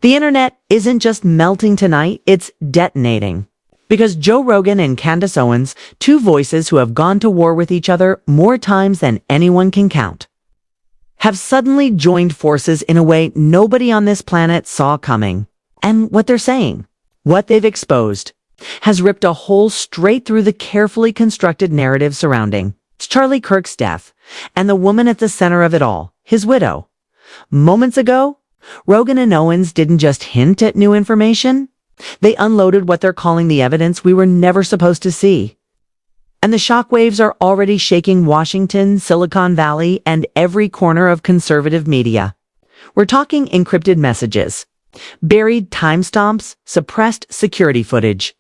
The internet isn't just melting tonight, it's detonating. Because Joe Rogan and Candace Owens, two voices who have gone to war with each other more times than anyone can count, have suddenly joined forces in a way nobody on this planet saw coming. And what they're saying, what they've exposed, has ripped a hole straight through the carefully constructed narrative surrounding Charlie Kirk's death and the woman at the center of it all, his widow. Moments ago, Rogan and Owens didn't just hint at new information. They unloaded what they're calling the evidence we were never supposed to see. And the shockwaves are already shaking Washington, Silicon Valley, and every corner of conservative media. We're talking encrypted messages, buried timestamps, suppressed security footage,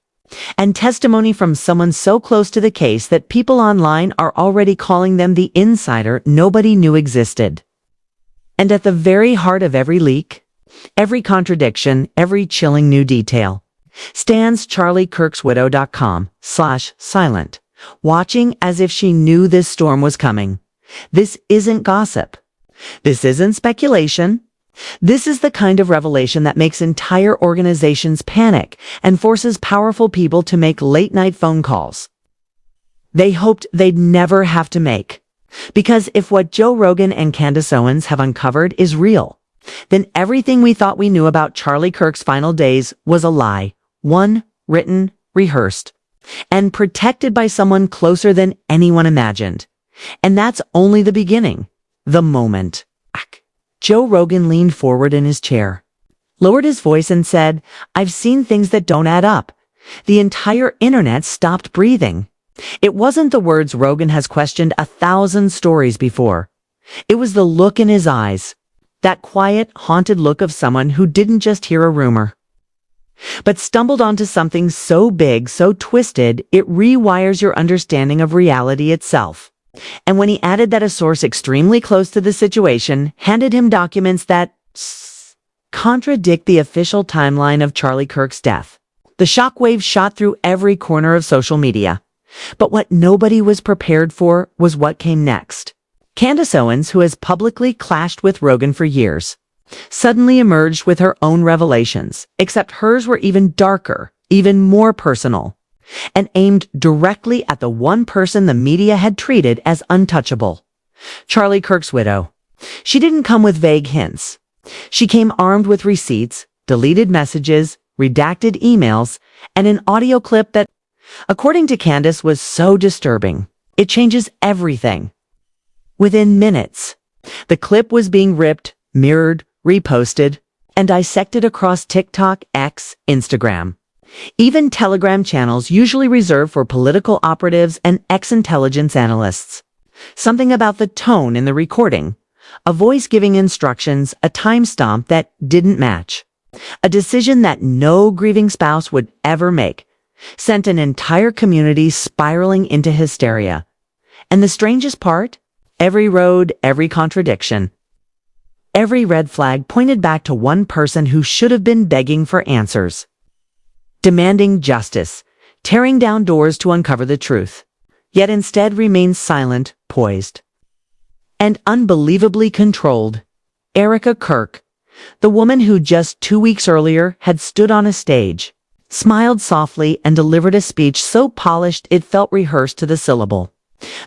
and testimony from someone so close to the case that people online are already calling them the insider nobody knew existed. And at the very heart of every leak, every contradiction, every chilling new detail, stands CharlieKirksWidow.com/silent, watching as if she knew this storm was coming. This isn't gossip. This isn't speculation. This is the kind of revelation that makes entire organizations panic and forces powerful people to make late-night phone calls they hoped they'd never have to make. Because if what Joe Rogan and Candace Owens have uncovered is real, then everything we thought we knew about Charlie Kirk's final days was a lie, one written, rehearsed, and protected by someone closer than anyone imagined. And that's only the beginning, the moment. Joe Rogan leaned forward in his chair, lowered his voice and said, "I've seen things that don't add up." The entire internet stopped breathing. It wasn't the words Rogan has questioned 1,000 stories before. It was the look in his eyes, that quiet, haunted look of someone who didn't just hear a rumor, but stumbled onto something so big, so twisted, it rewires your understanding of reality itself. And when he added that a source extremely close to the situation handed him documents that contradict the official timeline of Charlie Kirk's death, the shockwave shot through every corner of social media. But what nobody was prepared for was what came next. Candace Owens, who has publicly clashed with Rogan for years, suddenly emerged with her own revelations, except hers were even darker, even more personal, and aimed directly at the one person the media had treated as untouchable, Charlie Kirk's widow. She didn't come with vague hints. She came armed with receipts, deleted messages, redacted emails, and an audio clip that, according to Candace, was so disturbing, it changes everything. Within minutes, the clip was being ripped, mirrored, reposted, and dissected across TikTok, X, Instagram. Even Telegram channels usually reserved for political operatives and ex-intelligence analysts. Something about the tone in the recording, a voice giving instructions, a timestamp that didn't match, a decision that no grieving spouse would ever make, sent an entire community spiraling into hysteria. And the strangest part? Every road, every contradiction, every red flag pointed back to one person who should have been begging for answers, demanding justice, tearing down doors to uncover the truth, yet instead remains silent, poised, and unbelievably controlled. Erica Kirk, the woman who just 2 weeks earlier had stood on a stage, smiled softly and delivered a speech so polished it felt rehearsed to the syllable.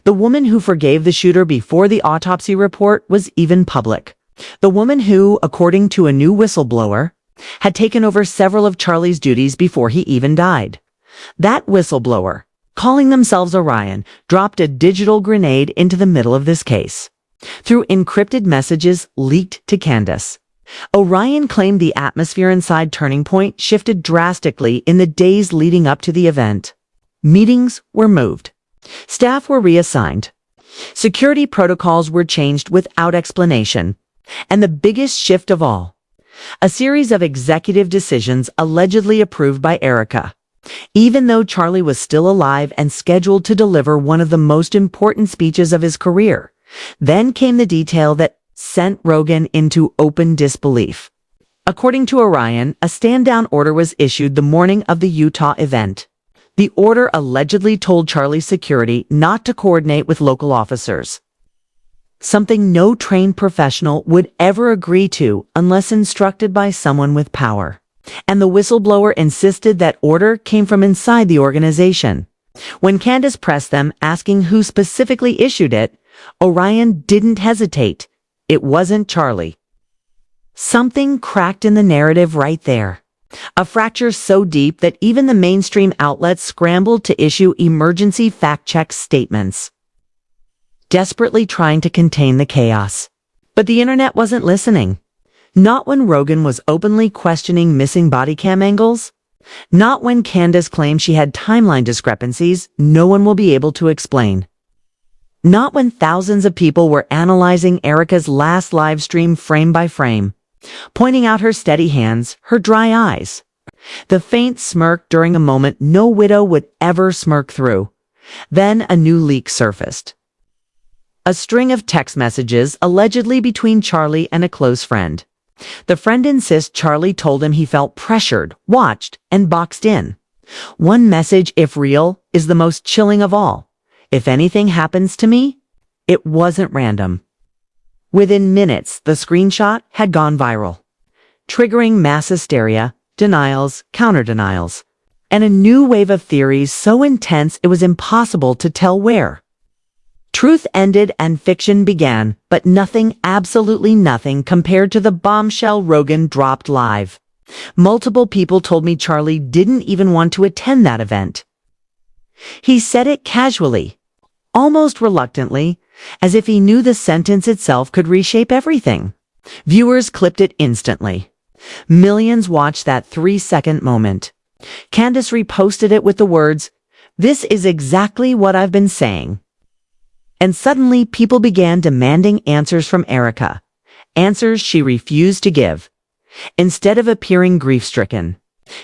The woman who forgave the shooter before the autopsy report was even public. The woman who, according to a new whistleblower, had taken over several of Charlie's duties before he even died. That whistleblower, calling themselves Orion, dropped a digital grenade into the middle of this case, through encrypted messages leaked to Candace. Orion claimed the atmosphere inside Turning Point shifted drastically in the days leading up to the event. Meetings were moved. Staff were reassigned. Security protocols were changed without explanation. And the biggest shift of all, a series of executive decisions allegedly approved by Erica, even though Charlie was still alive and scheduled to deliver one of the most important speeches of his career. Then came the detail that sent Rogan into open disbelief. According to Orion, a stand-down order was issued the morning of the Utah event. The order allegedly told Charlie's security not to coordinate with local officers. something no trained professional would ever agree to unless instructed by someone with power. And the whistleblower insisted that order came from inside the organization. When Candace pressed them, asking who specifically issued it, Orion didn't hesitate. It wasn't Charlie. Something cracked in the narrative right there. A fracture so deep that even the mainstream outlets scrambled to issue emergency fact-check statements, desperately trying to contain the chaos. But the internet wasn't listening. Not when Rogan was openly questioning missing body cam angles. Not when Candace claimed she had timeline discrepancies no one will be able to explain. Not when thousands of people were analyzing Erica's last live stream frame by frame, pointing out her steady hands, her dry eyes, the faint smirk during a moment no widow would ever smirk through. Then a new leak surfaced. A string of text messages allegedly between Charlie and a close friend. The friend insists Charlie told him he felt pressured, watched, and boxed in. One message, if real, is the most chilling of all. If anything happens to me, it wasn't random. Within minutes, the screenshot had gone viral, triggering mass hysteria, denials, counter-denials, and a new wave of theories so intense it was impossible to tell where. Truth ended and fiction began, but nothing, absolutely nothing, compared to the bombshell Rogan dropped live. Multiple people told me Charlie didn't even want to attend that event. He said it casually, almost reluctantly, as if he knew the sentence itself could reshape everything. Viewers clipped it instantly. Millions watched that 3-second moment. Candace reposted it with the words, "This is exactly what I've been saying." And suddenly people began demanding answers from Erica, answers she refused to give. Instead of appearing grief-stricken,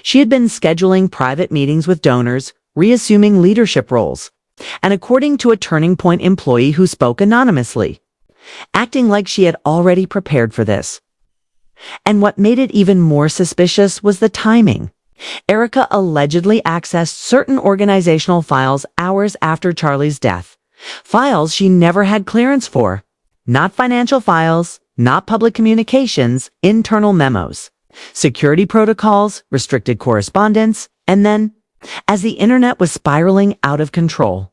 she had been scheduling private meetings with donors, reassuming leadership roles, and according to a Turning Point employee who spoke anonymously, acting like she had already prepared for this. And what made it even more suspicious was the timing. Erica allegedly accessed certain organizational files hours after Charlie's death. Files she never had clearance for. Not financial files, not public communications, internal memos, security protocols, restricted correspondence, and then, as the internet was spiraling out of control,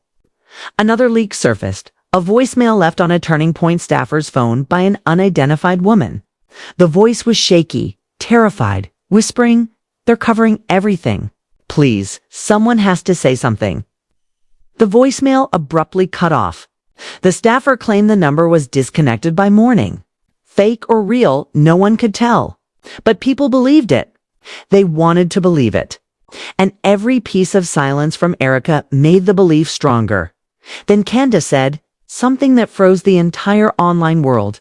another leak surfaced, a voicemail left on a Turning Point staffer's phone by an unidentified woman. The voice was shaky, terrified, whispering, "They're covering everything. Please, someone has to say something." The voicemail abruptly cut off. The staffer claimed the number was disconnected by morning. Fake or real, no one could tell. But people believed it. They wanted to believe it. And every piece of silence from Erica made the belief stronger. Then Candace said, something that froze the entire online world.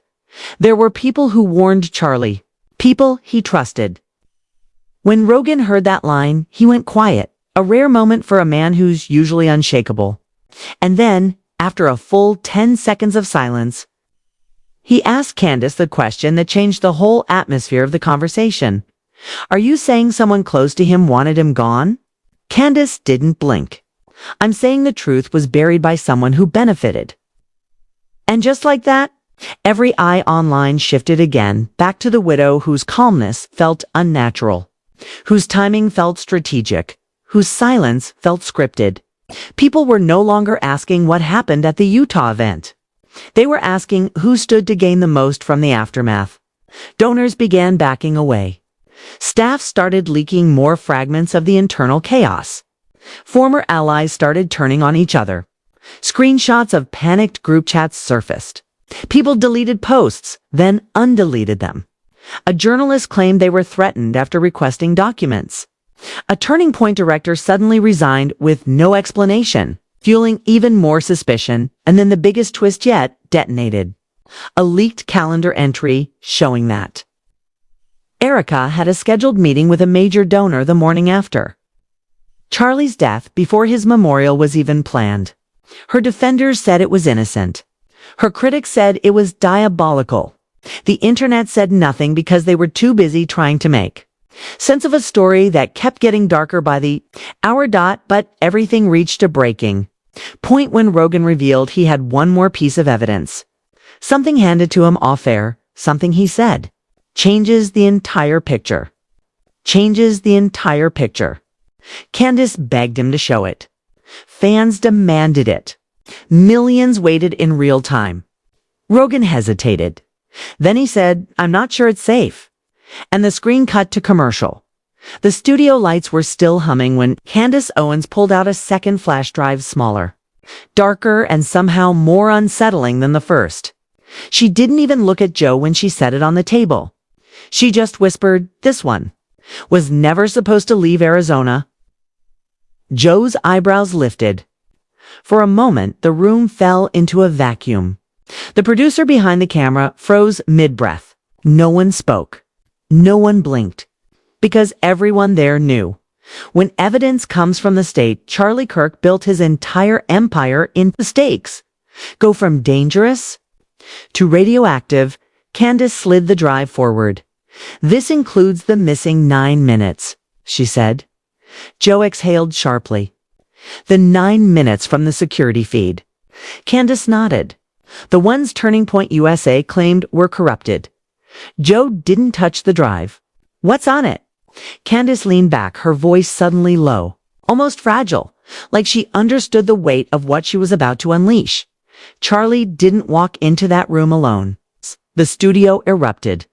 There were people who warned Charlie. People he trusted. When Rogan heard that line, he went quiet. A rare moment for a man who's usually unshakable. And then, after a full 10 seconds of silence, he asked Candace the question that changed the whole atmosphere of the conversation. "Are you saying someone close to him wanted him gone?" Candace didn't blink. "I'm saying the truth was buried by someone who benefited." And just like that, every eye online shifted again, back to the widow whose calmness felt unnatural, whose timing felt strategic, whose silence felt scripted. People were no longer asking what happened at the Utah event. They were asking who stood to gain the most from the aftermath. Donors began backing away. Staff started leaking more fragments of the internal chaos. Former allies started turning on each other. Screenshots of panicked group chats surfaced. People deleted posts, then undeleted them. A journalist claimed they were threatened after requesting documents. A Turning Point director suddenly resigned with no explanation, fueling even more suspicion, and then the biggest twist yet detonated. A leaked calendar entry showing that Erica had a scheduled meeting with a major donor the morning after Charlie's death, before his memorial was even planned. Her defenders said it was innocent. Her critics said it was diabolical. The internet said nothing because they were too busy trying to make sense of a story that kept getting darker by the hour. But everything reached a breaking point when Rogan revealed he had one more piece of evidence. Something handed to him off air, something he said, changes the entire picture. Changes the entire picture. Candace begged him to show it. Fans demanded it. Millions waited in real time. Rogan hesitated. Then he said, "I'm not sure it's safe." And the screen cut to commercial. The studio lights were still humming when Candace Owens pulled out a second flash drive, smaller, darker, and somehow more unsettling than the first. She didn't even look at Joe when she set it on the table. She just whispered, "This one was never supposed to leave Arizona." Joe's eyebrows lifted. For a moment, the room fell into a vacuum. The producer behind the camera froze mid-breath. No one spoke. No one blinked. Because everyone there knew. When evidence comes from the state, Charlie Kirk built his entire empire in the stakes. Go from dangerous to radioactive, Candace slid the drive forward. "This includes the missing 9 minutes," she said. Joe exhaled sharply. "The 9 minutes from the security feed." Candace nodded. "The ones Turning Point USA claimed were corrupted." Joe didn't touch the drive. "What's on it?" Candace leaned back, her voice suddenly low, almost fragile, like she understood the weight of what she was about to unleash. Charlie didn't walk into that room alone. The studio erupted.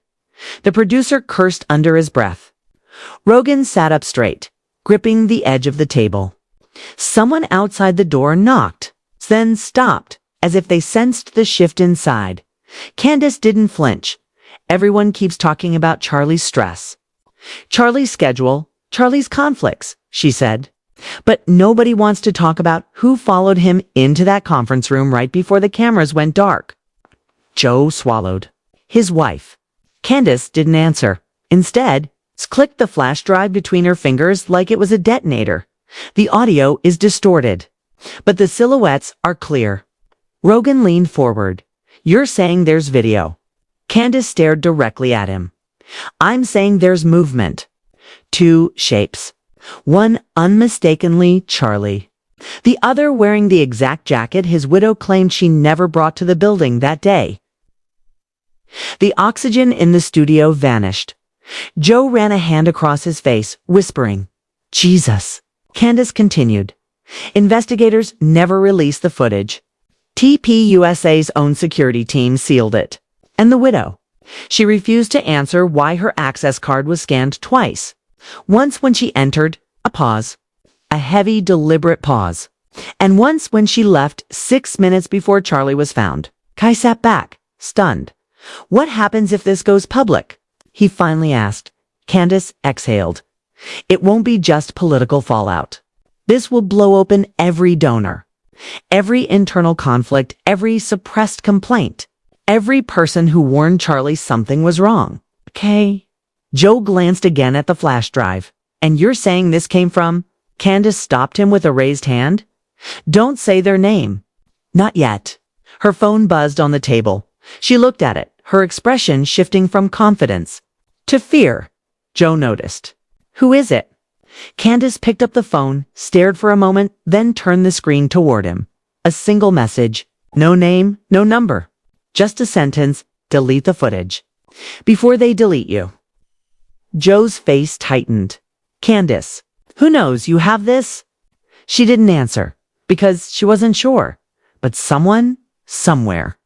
The producer cursed under his breath. Rogan sat up straight, gripping the edge of the table. Someone outside the door knocked, then stopped, as if they sensed the shift inside. Candace didn't flinch. "Everyone keeps talking about Charlie's stress. Charlie's schedule, Charlie's conflicts," she said. "But nobody wants to talk about who followed him into that conference room right before the cameras went dark." Joe swallowed. "His wife." Candace didn't answer. Instead, clicked the flash drive between her fingers like it was a detonator. The audio is distorted, but the silhouettes are clear. Rogan leaned forward. "You're saying there's video." Candace stared directly at him. "I'm saying there's movement. 2 shapes. One unmistakably Charlie. The other wearing the exact jacket his widow claimed she never brought to the building that day." The oxygen in the studio vanished. Joe ran a hand across his face, whispering, "Jesus." Candace continued. "Investigators never released the footage. TPUSA's own security team sealed it. And the widow. She refused to answer why her access card was scanned twice. Once when she entered, a pause. A heavy, deliberate pause. And once when she left 6 minutes before Charlie was found. Kai sat back, stunned. "What happens if this goes public?" he finally asked. Candace exhaled. "It won't be just political fallout. This will blow open every donor, every internal conflict, every suppressed complaint, every person who warned Charlie something was wrong." "Okay." Joe glanced again at the flash drive. "And you're saying this came from?" Candace stopped him with a raised hand. "Don't say their name." "Not yet." Her phone buzzed on the table. She looked at it, her expression shifting from confidence to fear. Joe noticed. "Who is it?" Candace picked up the phone, stared for a moment, then turned the screen toward him. A single message. No name, no number. Just a sentence. "Delete the footage. Before they delete you." Joe's face tightened. "Candace, who knows you have this?" She didn't answer, because she wasn't sure. But someone, somewhere,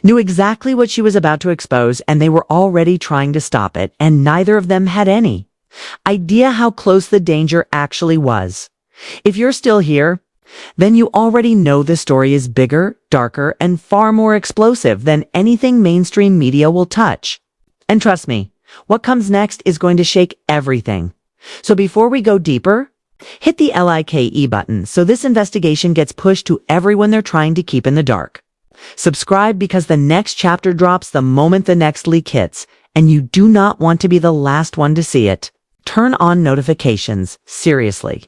knew exactly what she was about to expose, and they were already trying to stop it, and neither of them had any idea how close the danger actually was. If you're still here, then you already know the story is bigger, darker, and far more explosive than anything mainstream media will touch. And trust me, what comes next is going to shake everything. So before we go deeper, hit the like button so this investigation gets pushed to everyone they're trying to keep in the dark. Subscribe because the next chapter drops the moment the next leak hits, and you do not want to be the last one to see it. Turn on notifications, seriously.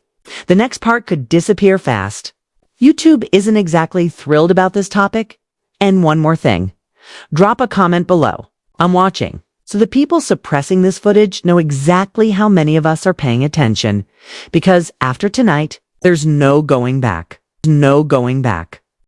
The next part could disappear fast. YouTube isn't exactly thrilled about this topic. And one more thing. Drop a comment below. I'm watching. So the people suppressing this footage know exactly how many of us are paying attention. Because after tonight, there's no going back. No going back.